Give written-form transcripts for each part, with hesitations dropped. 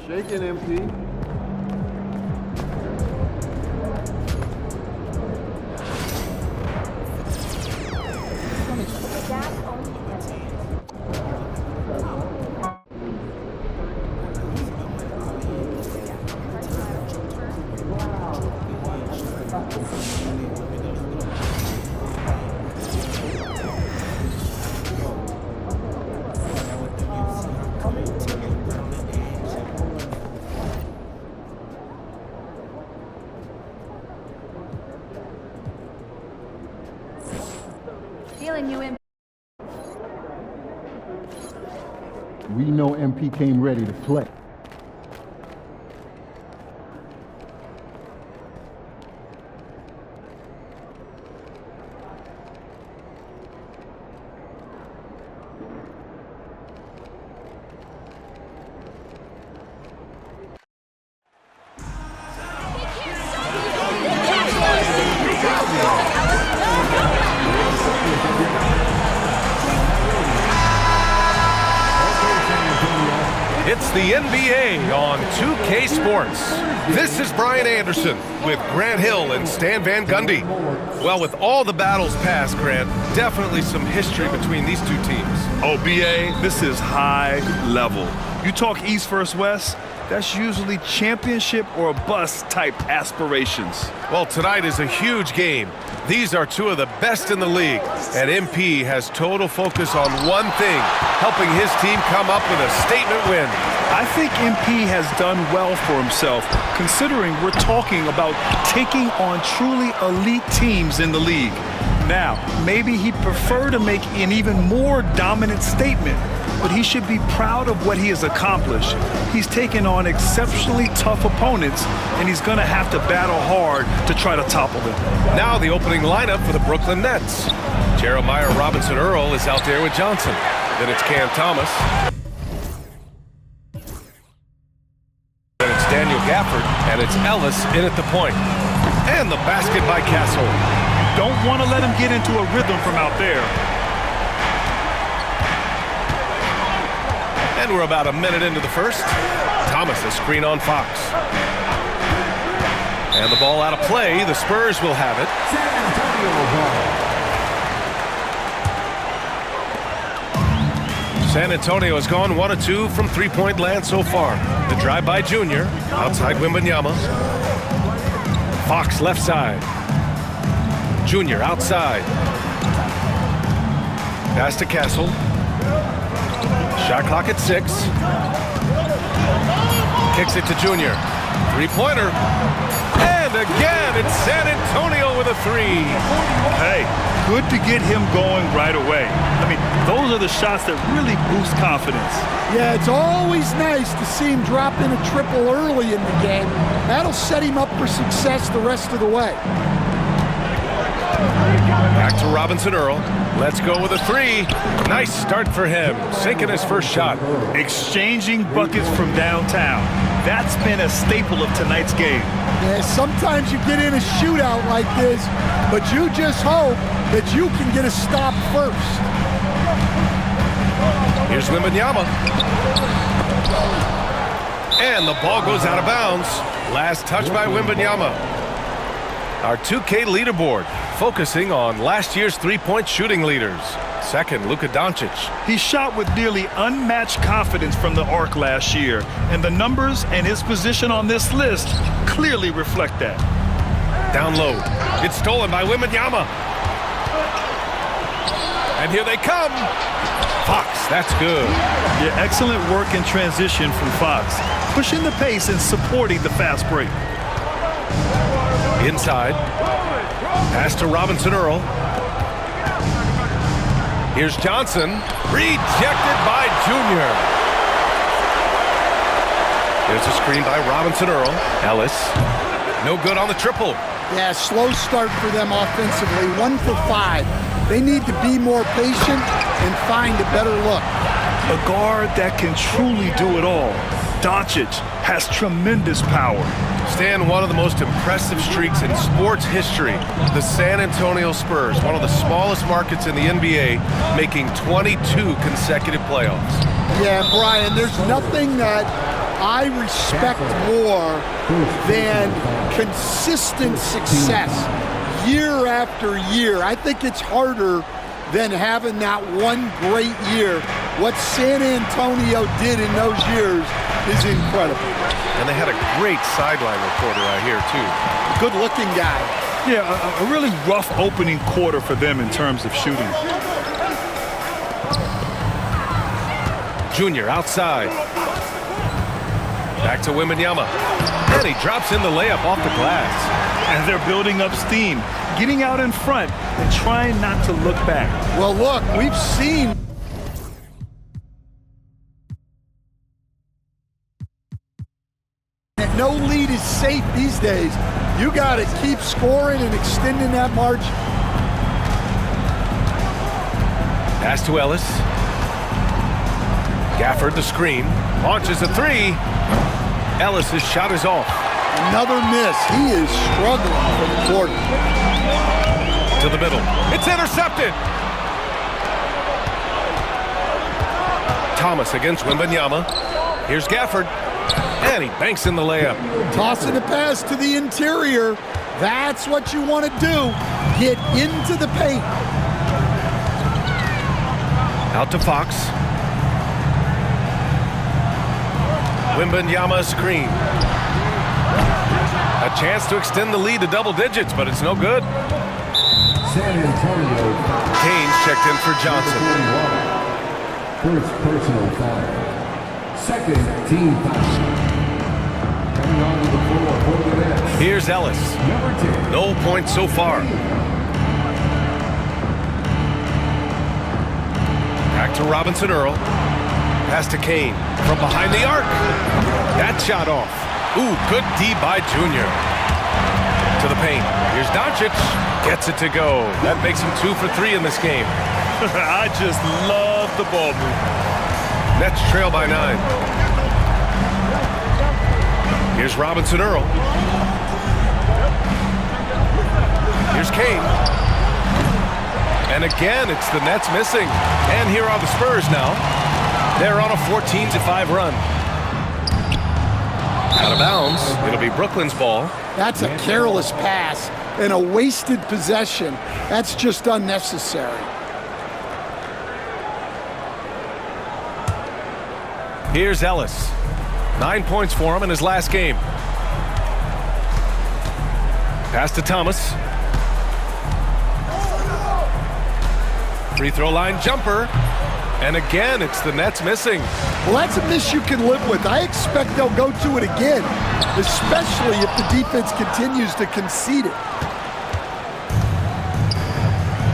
Shaking, MP. Feeling you in. We know MP came ready to play. It's the NBA on 2K Sports. This is Brian Anderson with Grant Hill and Stan Van Gundy. Well, with all the battles past, Grant, definitely some history between these two teams. Oh, BA, this is high level. You talk East versus West, that's usually championship or bust type aspirations. Well, tonight is a huge game. These are two of the best in the league, and MP has total focus on one thing, helping his team come up with a statement win. I think MP has done well for himself, considering we're talking about taking on truly elite teams in the league. Now, maybe he'd prefer to make an even more dominant statement, but he should be proud of what he has accomplished. He's taken on exceptionally tough opponents, and he's going to have to battle hard to try to topple them. Now the opening lineup for the Brooklyn Nets. Jeremiah Robinson Earl is out there with Johnson. Then it's Cam Thomas. Then it's Daniel Gafford, and it's Ellis in at the point. And the basket by Castle. Don't want to let him get into a rhythm from out there. And we're about a minute into the first. Thomas a screen on Fox. And the ball out of play. The Spurs will have it. San Antonio has gone 1 of 2 from three-point land so far. The drive by Junior. Outside Wembanyama. Fox left side. Junior outside. Pass to Castle. Shot clock at 6. Kicks it to Junior. Three-pointer. And again, it's San Antonio with a 3. Hey, good to get him going right away. I mean, those are the shots that really boost confidence. Yeah, it's always nice to see him drop in a triple early in the game. That'll set him up for success the rest of the way. Back to Robinson Earl. Let's go with a 3. Nice start for him. Sinking his first shot. Exchanging buckets from downtown. That's been a staple of tonight's game. Yeah, sometimes you get in a shootout like this, but you just hope that you can get a stop first. Here's Wembanyama. And the ball goes out of bounds. Last touch by Wembanyama. Our 2K leaderboard, focusing on last year's three-point shooting leaders. Second, Luka Doncic. He shot with nearly unmatched confidence from the arc last year, and the numbers and his position on this list clearly reflect that. Down low. It's stolen by Wembanyama. And here they come. Fox, that's good. Yeah, excellent work in transition from Fox, pushing the pace and supporting the fast break. Inside. Pass to Robinson Earl. Here's Johnson. Rejected by Junior. There's a screen by Robinson Earl. Ellis. No good on the triple. Yeah, slow start for them offensively. 1 for 5. They need to be more patient and find a better look. A guard that can truly do it all. Doncic has tremendous power. Stan, one of the most impressive streaks in sports history. The San Antonio Spurs, one of the smallest markets in the NBA, making 22 consecutive playoffs. Yeah, Brian, there's nothing that I respect more than consistent success year after year. I think it's harder than having that one great year. What San Antonio did in those years is incredible. And they had a great sideline reporter out here, too. Good-looking guy. Yeah, a really rough opening quarter for them in terms of shooting. Junior outside. Back to Wembanyama. And he drops in the layup off the glass. And they're building up steam, getting out in front and trying not to look back. Well, look, we've seen that no lead is safe these days. You got to keep scoring and extending that margin. Pass to Ellis. Gafford the screen. Launches a three. Ellis's shot is off. Another miss. He is struggling for the quarter. To the middle. It's intercepted. Thomas against Wembanyama. Here's Gafford. And he banks in the layup. Tossing the pass to the interior. That's what you want to do. Get into the paint. Out to Fox. Wembanyama screen. A chance to extend the lead to double digits, but it's no good. San Antonio. Kane's checked in for Johnson. First personal foul. Second team foul. Coming onto the floor for the Nets. Here's Ellis. Number 10. No points so far. Back to Robinson Earl. Pass to Kane. From behind the arc. That shot off. Ooh, good D by Junior. To the paint. Here's Doncic. Gets it to go. That makes him 2 for 3 in this game. I just love the ball movement. Nets trail by 9. Here's Robinson Earl. Here's Kane. And again, it's the Nets missing. And here are the Spurs now. They're on a 14-5 run. Out of bounds. It'll be Brooklyn's ball. That's a careless pass and a wasted possession. That's just unnecessary. Here's Ellis. 9 points for him in his last game. Pass to Thomas. Free throw line jumper. And again, it's the Nets missing. Well, that's a miss you can live with. I expect they'll go to it again, especially if the defense continues to concede it.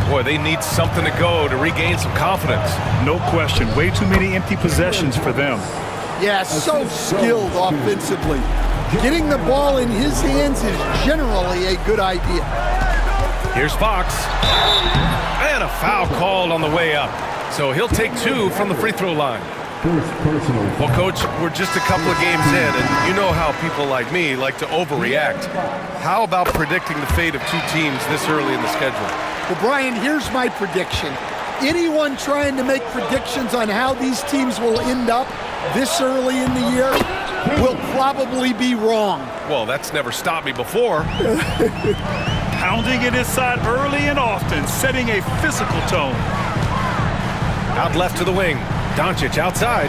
Boy, they need something to go to regain some confidence. No question. Way too many empty possessions for them. Yeah, so skilled offensively. Getting the ball in his hands is generally a good idea. Here's Fox. And a foul called on the way up. So he'll take 2 from the free throw line. First personal foul. Well, Coach, we're just a couple of games in, and you know how people like me like to overreact. How about predicting the fate of 2 teams this early in the schedule? Well, Brian, here's my prediction. Anyone trying to make predictions on how these teams will end up this early in the year will probably be wrong. Well, that's never stopped me before. Pounding it inside early and often, setting a physical tone. Out left to the wing. Doncic outside.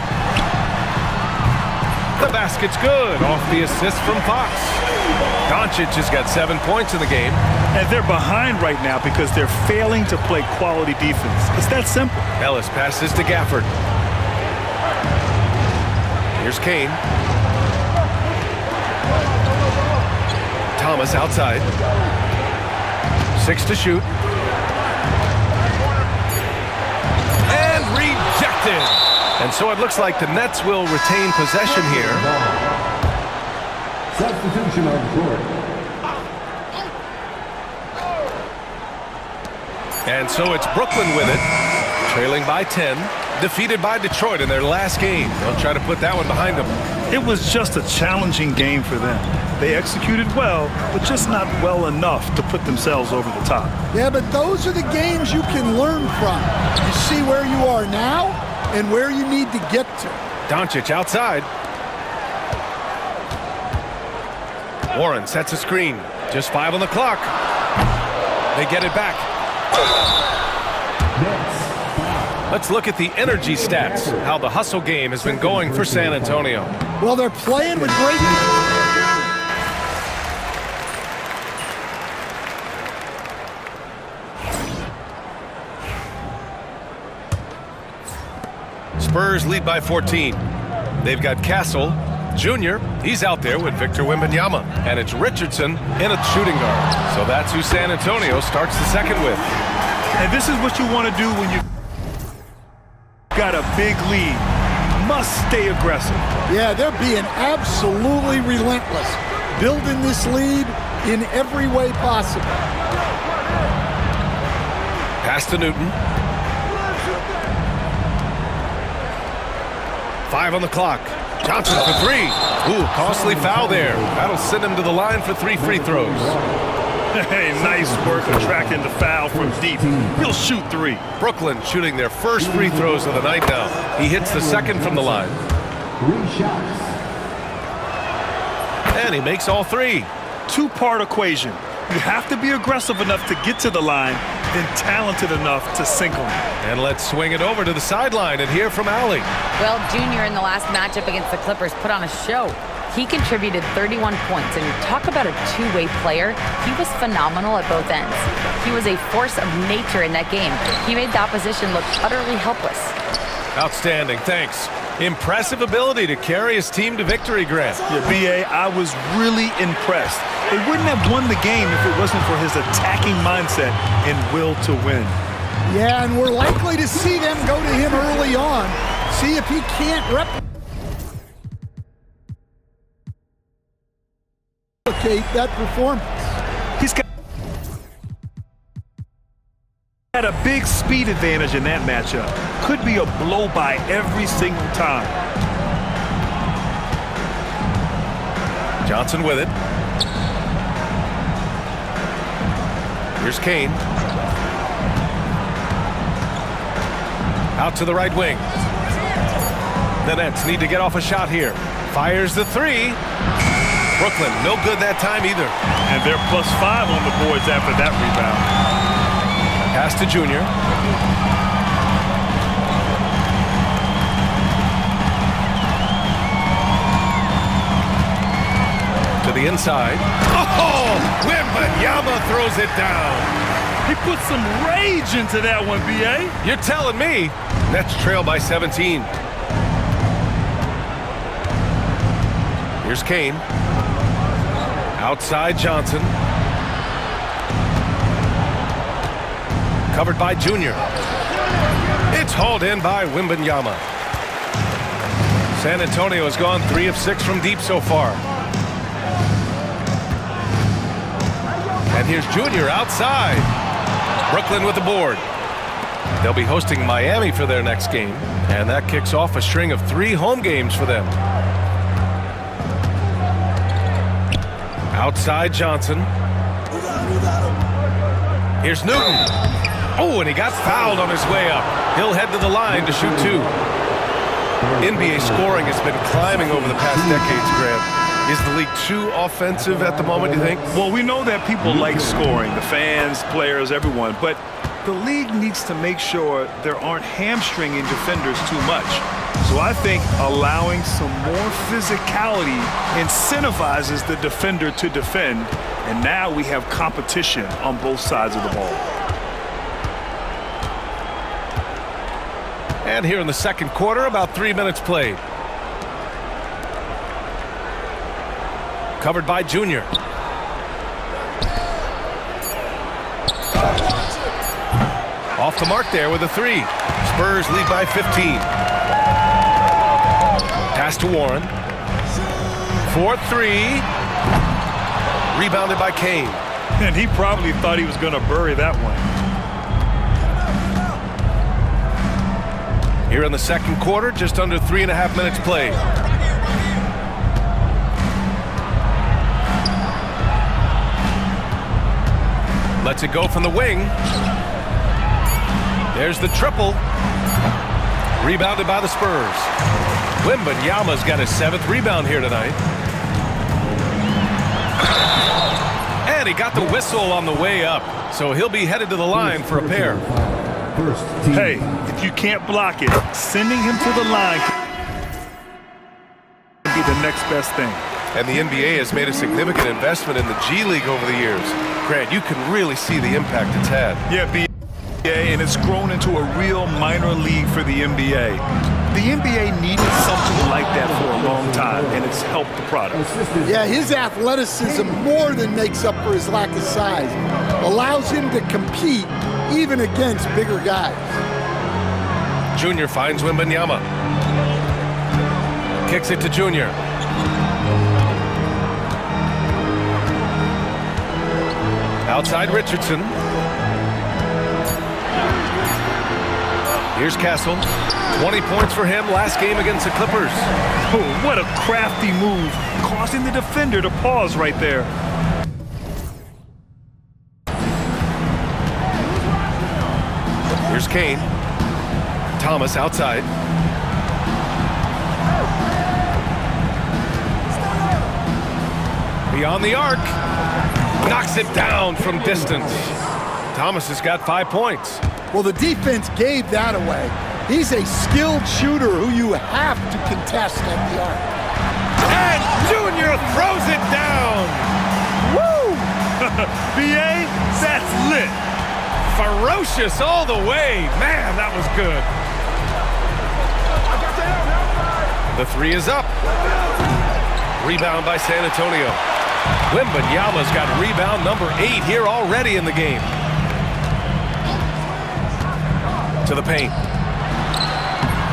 The basket's good off the assist from Fox. Doncic has got 7 points in the game. And they're behind right now because they're failing to play quality defense. It's that simple. Ellis passes to Gafford. Here's Kane. Thomas outside. 6 to shoot. And rejected. And so it looks like the Nets will retain possession here. Substitution on court. And so it's Brooklyn with it, trailing by 10, defeated by Detroit in their last game. They'll try to put that one behind them. It was just a challenging game for them. They executed well, but just not well enough to put themselves over the top. Yeah, but those are the games you can learn from. You see where you are now and where you need to get to. Doncic outside. Warren sets a screen. Just 5 on the clock. They get it back. Let's look at the energy stats, how the hustle game has been going for San Antonio. Well, they're playing with great... Spurs lead by 14. They've got Castle Jr. He's out there with Victor Wembanyama. And it's Richardson in a shooting guard. So that's who San Antonio starts the second with. And this is what you want to do when you got a big lead. Must stay aggressive. Yeah, they're being absolutely relentless, building this lead in every way possible. Pass to Newton. 5 on the clock. Johnson for 3. Ooh, costly foul there. That'll send him to the line for 3 free throws. Hey, nice work attracting the foul from deep. He'll shoot 3. Brooklyn shooting their first free throws of the night now. He hits the second from the line. 3 shots. And he makes all 3. Two-part equation. You have to be aggressive enough to get to the line, then talented enough to sink them. And let's swing it over to the sideline and hear from Allie. Well, Junior in the last matchup against the Clippers put on a show. He contributed 31 points, and you talk about a two-way player, he was phenomenal at both ends. He was a force of nature in that game. He made the opposition look utterly helpless. Outstanding, thanks. Impressive ability to carry his team to victory, Grant. Yeah, B.A., I was really impressed. They wouldn't have won the game if it wasn't for his attacking mindset and will to win. Yeah, and we're likely to see them go to him early on, see if he can't replicate that performance. He's got a big speed advantage in that matchup. Could be a blow by every single time. Johnson with it. Here's Kane. Out to the right wing. The Nets need to get off a shot here. Fires the 3. Brooklyn, no good that time either. And they're +5 on the boards after that rebound. Pass to Junior. To the inside. Oh! Wembanyama throws it down. He put some rage into that one, B.A. You're telling me. Nets trail by 17. Here's Kane. Outside Johnson. Covered by Junior. It's hauled in by Wembanyama. San Antonio has gone 3 of 6 from deep so far. And here's Junior outside. Brooklyn with the board. They'll be hosting Miami for their next game, and that kicks off a string of 3 home games for them. Outside Johnson. Here's Newton. Oh, and he got fouled on his way up. He'll head to the line to shoot 2. NBA scoring has been climbing over the past decades, Grant. Is the league too offensive at the moment, do you think? Well, we know that people like scoring, the fans, players, everyone, but the league needs to make sure there aren't hamstringing defenders too much. So I think allowing some more physicality incentivizes the defender to defend, and now we have competition on both sides of the ball. And here in the second quarter, about 3 minutes played. Covered by Junior. Off the mark there with a 3. Spurs lead by 15. Pass to Warren. 4-3. Rebounded by Kane. And he probably thought he was going to bury that one. Here in the second quarter, just under 3.5 minutes played. Lets it go from the wing. There's the triple. Rebounded by the Spurs. Wembanyama's got his 7th rebound here tonight. And he got the whistle on the way up, so he'll be headed to the line for a pair. First team. Hey, if you can't block it, sending him to the line can be the next best thing. And the NBA has made a significant investment in the G League over the years. Grant, you can really see the impact it's had. Yeah, and it's grown into a real minor league for the NBA. The NBA needed something like that for a long time, and it's helped the product. Yeah, his athleticism more than makes up for his lack of size. Allows him to compete even against bigger guys. Junior finds Wembanyama. Kicks it to Junior. Outside Richardson. Here's Castle. 20 points for him last game against the Clippers. Oh, what a crafty move, causing the defender to pause right there. Here's Kane. Thomas outside. Beyond the arc. Knocks it down from distance. Thomas has got 5 points. Well, the defense gave that away. He's a skilled shooter who you have to contest at the arc. And Junior throws it down. Woo! BA, that's lit. Ferocious all the way. Man, that was good. The three is up. Rebound by San Antonio. Wembanyama's got rebound number 8 here already in the game. To the paint.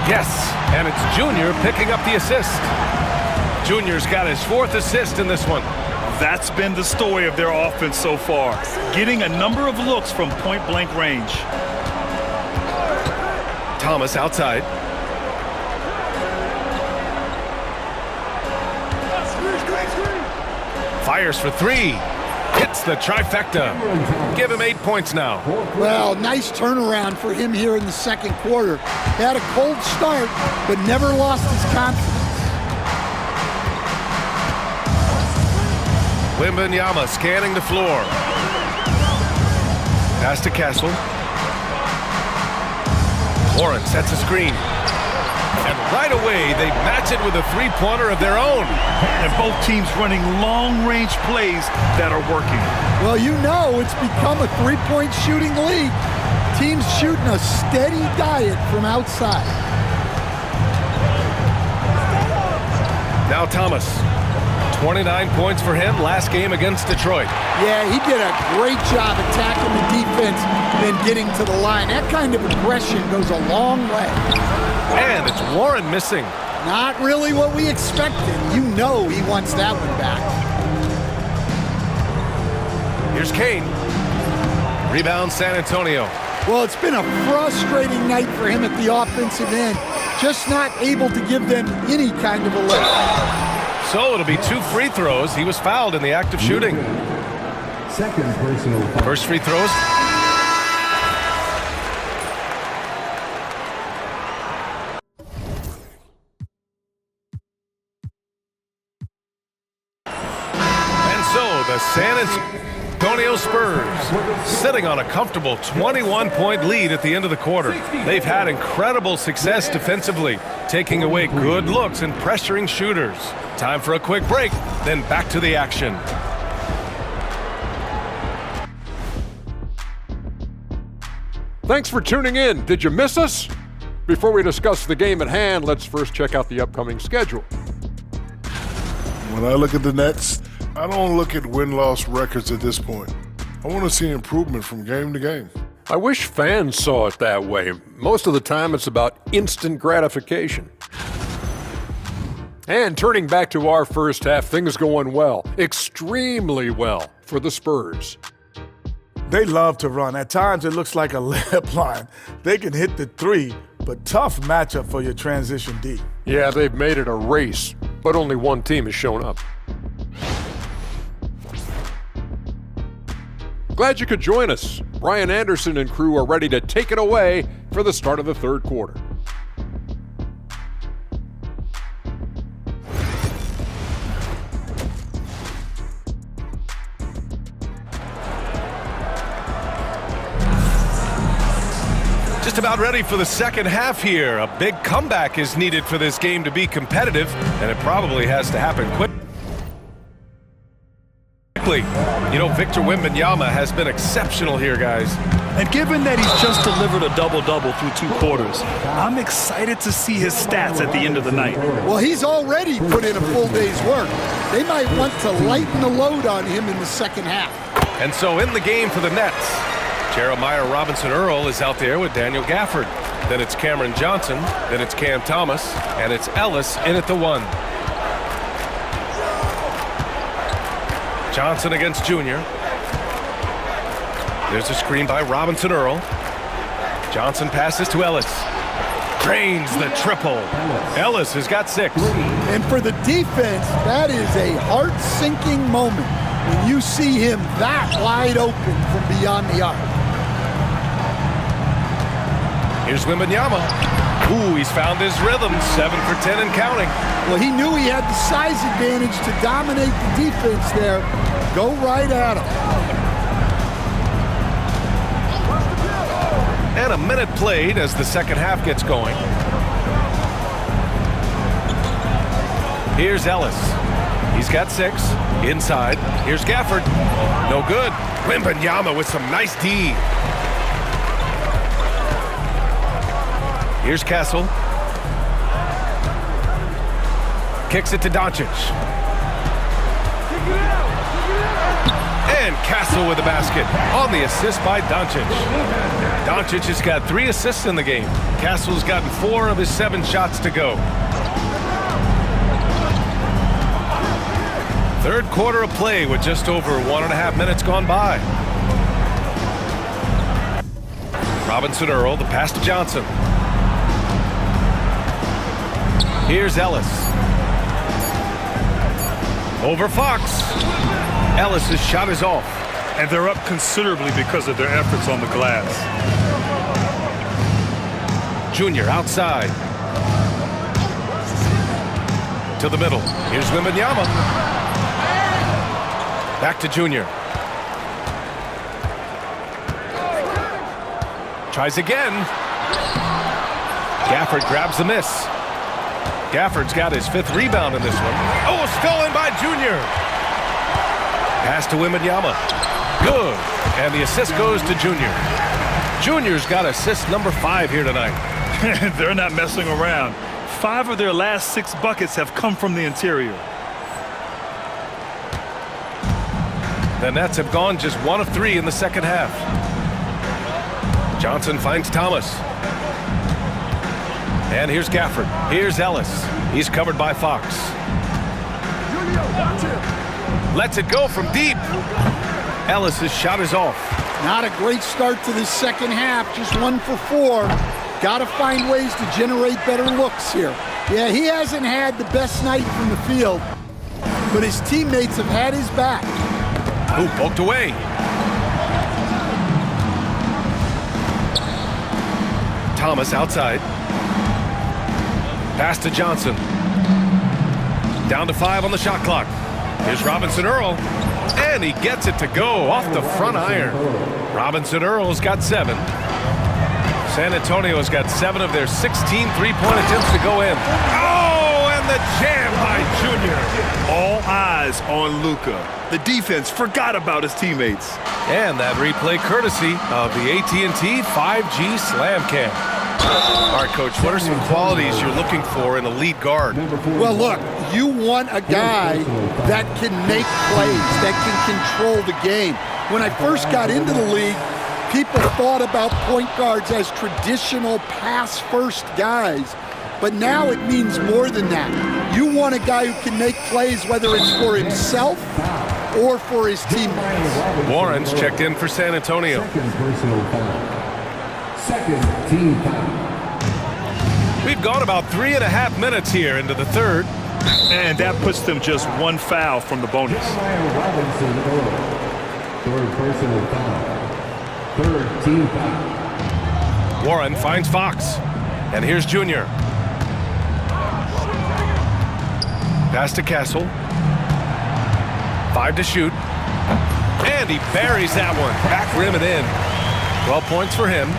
Yes, and it's Junior picking up the assist. Junior's got his 4th assist in this one. That's been the story of their offense so far, getting a number of looks from point-blank range. Thomas outside. Fires for 3. Hits the trifecta. Give him 8 points now. Well, nice turnaround for him here in the second quarter. Had a cold start, but never lost his confidence. Wembanyama scanning the floor. Pass to Castle. Warren sets a screen. And right away, they match it with a three-pointer of their own. And both teams running long-range plays that are working. Well, you know it's become a three-point shooting league. Teams shooting a steady diet from outside. Now Thomas. 29 points for him last game against Detroit. Yeah, he did a great job attacking the defense and then getting to the line. That kind of aggression goes a long way. And it's Warren missing. Not really what we expected. You know he wants that one back. Here's Kane. Rebound San Antonio. Well, it's been a frustrating night for him at the offensive end. Just not able to give them any kind of a lift. So it'll be 2 free throws. He was fouled in the act of shooting. Second personal foul. First free throws. And so the San Antonio Spurs sitting on a comfortable 21-point lead at the end of the quarter. They've had incredible success defensively, taking away good looks and pressuring shooters. Time for a quick break, then back to the action. Thanks for tuning in. Did you miss us? Before we discuss the game at hand, let's first check out the upcoming schedule. When I look at the Nets, I don't look at win-loss records at this point. I want to see improvement from game to game. I wish fans saw it that way. Most of the time, it's about instant gratification. And turning back to our first half, things going well, extremely well for the Spurs. They love to run. At times, it looks like a layup line. They can hit the three, but tough matchup for your transition D. Yeah, they've made it a race, but only one team has shown up. Glad you could join us. Brian Anderson and crew are ready to take it away for the start of the third quarter. just about ready for the second half here. A big comeback is needed for this game to be competitive, and it probably has to happen quickly. You know, Victor Wembanyama has been exceptional here, guys. And given that he's just delivered a double-double through 2 quarters, I'm excited to see his stats at the end of the night. Well, he's already put in a full day's work. They might want to lighten the load on him in the second half. And so in the game for the Nets, Jeremiah Robinson-Earl is out there with Daniel Gafford. Then it's Cameron Johnson, then it's Cam Thomas, and it's Ellis in at the 1. Johnson against Junior. There's a screen by Robinson-Earl. Johnson passes to Ellis. Drains the triple. Ellis has got 6. And for the defense, that is a heart-sinking moment when you see him that wide open from beyond the arc. Here's Wembanyama. Ooh, he's found his rhythm. 7 for 10 and counting. Well, he knew he had the size advantage to dominate the defense there. Go right at him. And a minute played as the second half gets going. Here's Ellis. He's got 6. Inside. Here's Gafford. No good. Wembanyama with some nice D. Here's Castle. Kicks it to Doncic. And Castle with the basket on the assist by Doncic. Doncic has got 3 assists in the game. Castle's gotten 4 of his 7 shots to go. Third quarter of play with just over 1.5 minutes gone by. Robinson-Earl, the pass to Johnson. Here's Ellis. Over Fox. Ellis' shot is off. And they're up considerably because of their efforts on the glass. Junior outside. To the middle. Here's Wembanyama. Back to Junior. Tries again. Gafford grabs the miss. Gafford's got his 5th rebound in this one. Oh, stolen by Junior. Pass to Wembanyama. Good. And the assist goes to Junior. Junior's got assist number 5 here tonight. They're not messing around. 5 of their last 6 buckets have come from the interior. The Nets have gone just 1 of 3 in the second half. Johnson finds Thomas. And here's Gafford. Here's Ellis. He's covered by Fox. Lets it go from deep. Ellis' shot is off. Not a great start to this second half. Just 1 for 4. Got to find ways to generate better looks here. Yeah, he hasn't had the best night from the field, but his teammates have had his back. Ooh, poked away. Thomas outside. Pass to Johnson. Down to 5 on the shot clock. Here's Robinson-Earl. And he gets it to go off the front iron. Robinson-Earl's got 7. San Antonio's got 7 of their 16 three-point attempts to go in. Oh, and the jam by Junior. All eyes on Luka. The defense forgot about his teammates. And that replay courtesy of the AT&T 5G Slam Cam. All right, Coach, what are some qualities you're looking for in a lead guard? Well, look, you want a guy that can make plays, that can control the game. When I first got into the league, people thought about point guards as traditional pass-first guys. But now it means more than that. You want a guy who can make plays, whether it's for himself or for his teammates. Warren's checked in for San Antonio. Second personal foul. Second team foul. We've gone about 3.5 minutes here into the third. And that puts them just 1 foul from the bonus. Robinson-Earl. Third personal foul. Third team foul. Warren finds Fox. And here's Junior. Pass to Castle. 5 to shoot. And he buries that one. Back rim and in. 12 points for him.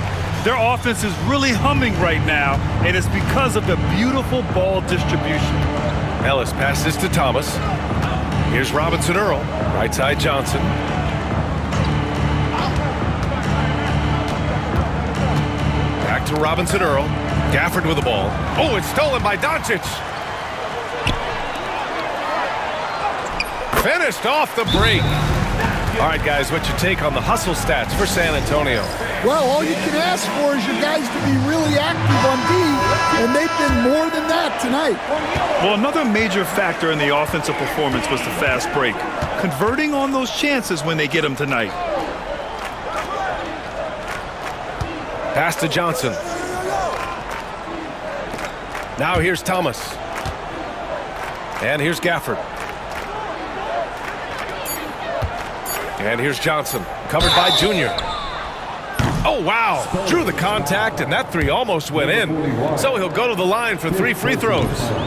Their offense is really humming right now, and it's because of the beautiful ball distribution. Ellis passes to Thomas. Here's Robinson Earl. Right side Johnson. Back to Robinson Earl. Gafford with the ball. Oh, it's stolen by Doncic. Finished off the break. All right, guys, what's your take on the hustle stats for San Antonio? Well, all you can ask for is your guys to be really active on D, and they've been more than that tonight. Well, another major factor in the offensive performance was the fast break, converting on those chances when they get them tonight. Pass to Johnson. Now here's Thomas. And here's Gafford. And here's Johnson, covered by Junior. Oh, wow. Drew the contact, and that three almost went in. So he'll go to the line for 3 free throws. Spurs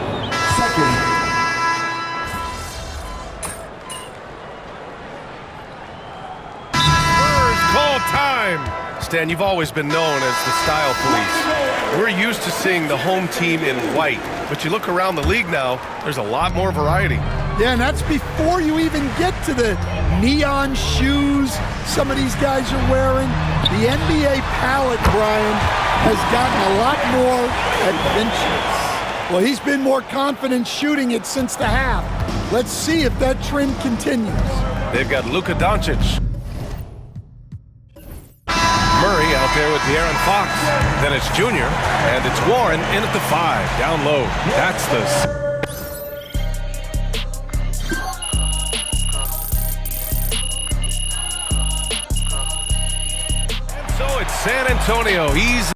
call time. Stan, you've always been known as the style police. We're used to seeing the home team in white, but you look around the league now, there's a lot more variety. Yeah, and that's before you even get to the neon shoes some of these guys are wearing. The NBA palette, Brian, has gotten a lot more adventurous. Well, he's been more confident shooting it since the half. Let's see if that trend continues. They've got Luka Doncic. Murray out there with De'Aaron Fox. Then it's Junior, and it's Warren in at the 5, down low. That's the... So it's San Antonio. He's...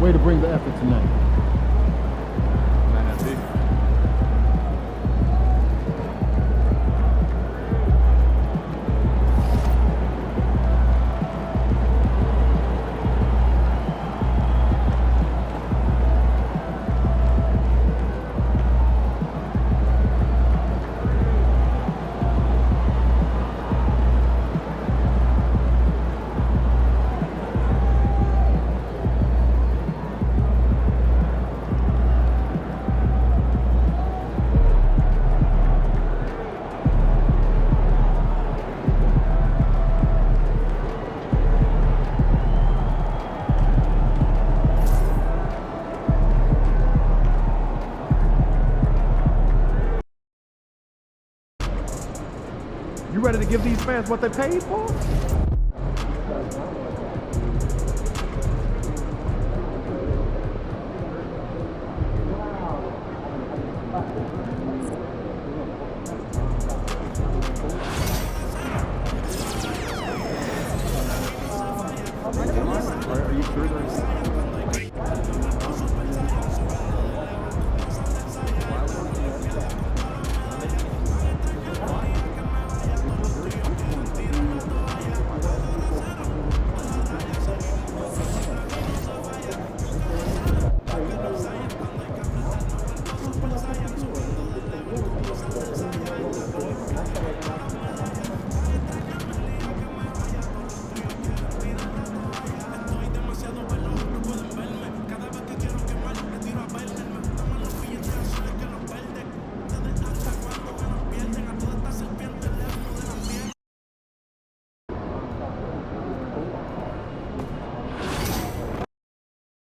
Way to bring the effort tonight. You ready to give these fans what they paid for? Are you sure they're